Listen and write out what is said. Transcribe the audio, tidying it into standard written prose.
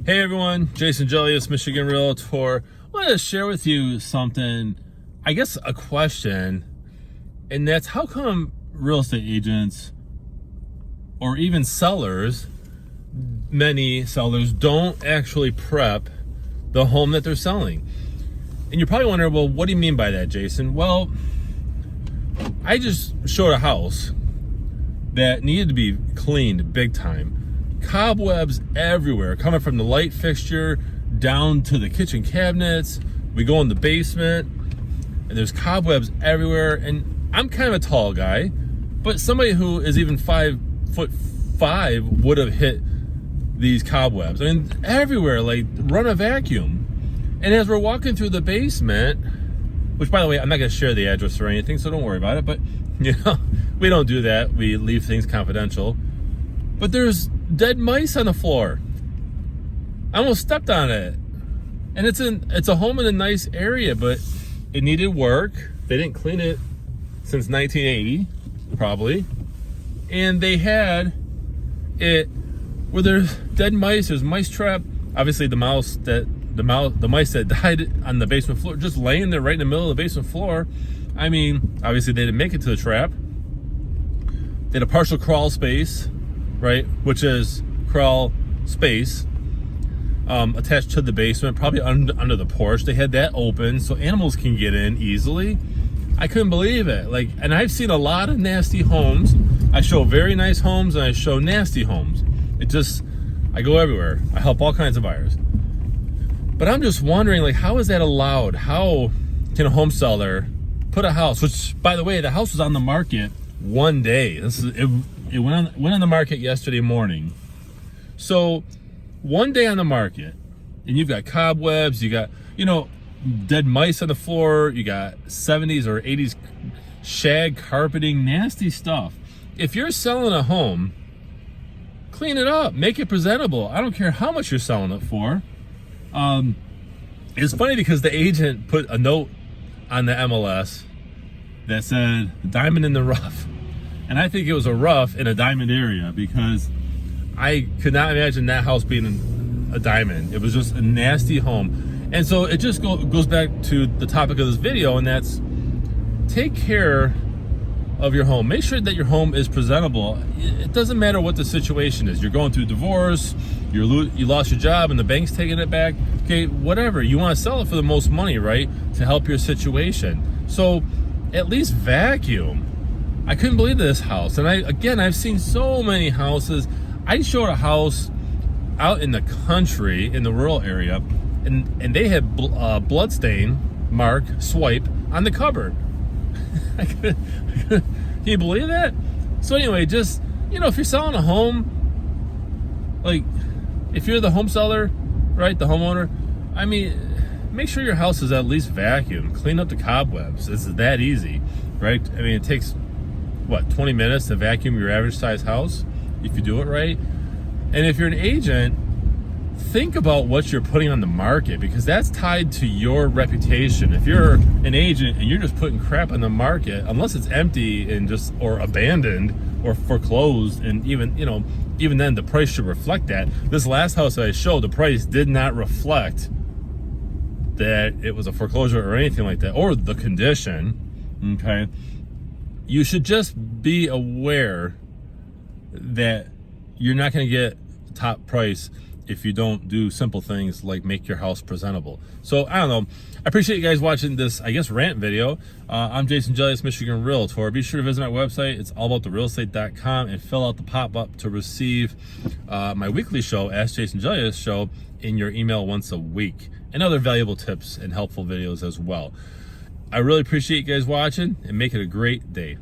Hey everyone, Jason Gelios, Michigan Realtor. I wanted to share with you something, I guess a question, and that's how come real estate agents or even sellers, many sellers don't actually prep the home that they're selling. And you're probably wondering, well, what do you mean by that, Jason? Well, I just showed a house that needed to be cleaned big time. Cobwebs everywhere, coming from the light fixture down to the kitchen cabinets. We go in the basement and there's cobwebs everywhere. And I'm kind of a tall guy, but somebody who is even 5'5" would have hit these cobwebs. I mean, everywhere, like run a vacuum. And as we're walking through the basement, which by the way, I'm not gonna share the address or anything, so don't worry about it, but you know, we don't do that. We leave things confidential. But there's dead mice on the floor. I almost stepped on it. And it's a home in a nice area, but it needed work. They didn't clean it since 1980, probably. And they had it where there's dead mice, there's mice trap. Obviously the mice that died on the basement floor, just laying there right in the middle of the basement floor. I mean, obviously they didn't make it to the trap. They had a partial crawl space, right, which is crawl space attached to the basement, probably under the porch. They had that open so animals can get in easily. I couldn't believe it. Like, and I've seen a lot of nasty homes. I show very nice homes and I show nasty homes. I go everywhere. I help all kinds of buyers. But I'm just wondering, like, how is that allowed? How can a home seller put a house, which by the way, the house was on the market one day. It went on the market yesterday morning. So one day on the market, and you've got cobwebs, you got, dead mice on the floor, you got 70s or 80s shag carpeting, nasty stuff. If you're selling a home, clean it up, make it presentable. I don't care how much you're selling it for. It's funny because the agent put a note on the MLS that said diamond in the rough. And I think it was a rough in a diamond area because I could not imagine that house being a diamond. It was just a nasty home. And so it just goes back to the topic of this video, and that's take care of your home. Make sure that your home is presentable. It doesn't matter what the situation is. You're going through divorce, you lost your job and the bank's taking it back. Okay, whatever. You want to sell it for the most money, right? To help your situation. So at least vacuum. I couldn't believe this house. And I've seen so many houses. I showed a house out in the country, in the rural area, and they had bloodstain swipe on the cupboard. Can you believe that? So anyway, just, if you're selling a home, like if you're the home seller, right, the homeowner, I mean, make sure your house is at least vacuumed. Clean up the cobwebs. It's that easy, right? I mean, it takes, 20 minutes to vacuum your average size house if you do it right. And if you're an agent, think about what you're putting on the market, because that's tied to your reputation. If you're an agent and you're just putting crap on the market, unless it's empty and or abandoned or foreclosed, and even then the price should reflect that. This last house that I showed, the price did not reflect that it was a foreclosure or anything like that, or the condition. Okay, you should just be aware that you're not going to get top price if you don't do simple things like make your house presentable. So I don't know. I appreciate you guys watching this, I guess, rant video. I'm Jason Gelios, Michigan Realtor. Be sure to visit our website. It's allabouttherealestate.com, and fill out the pop-up to receive my weekly show, Ask Jason Gelios Show, in your email once a week, and other valuable tips and helpful videos as well. I really appreciate you guys watching, and make it a great day.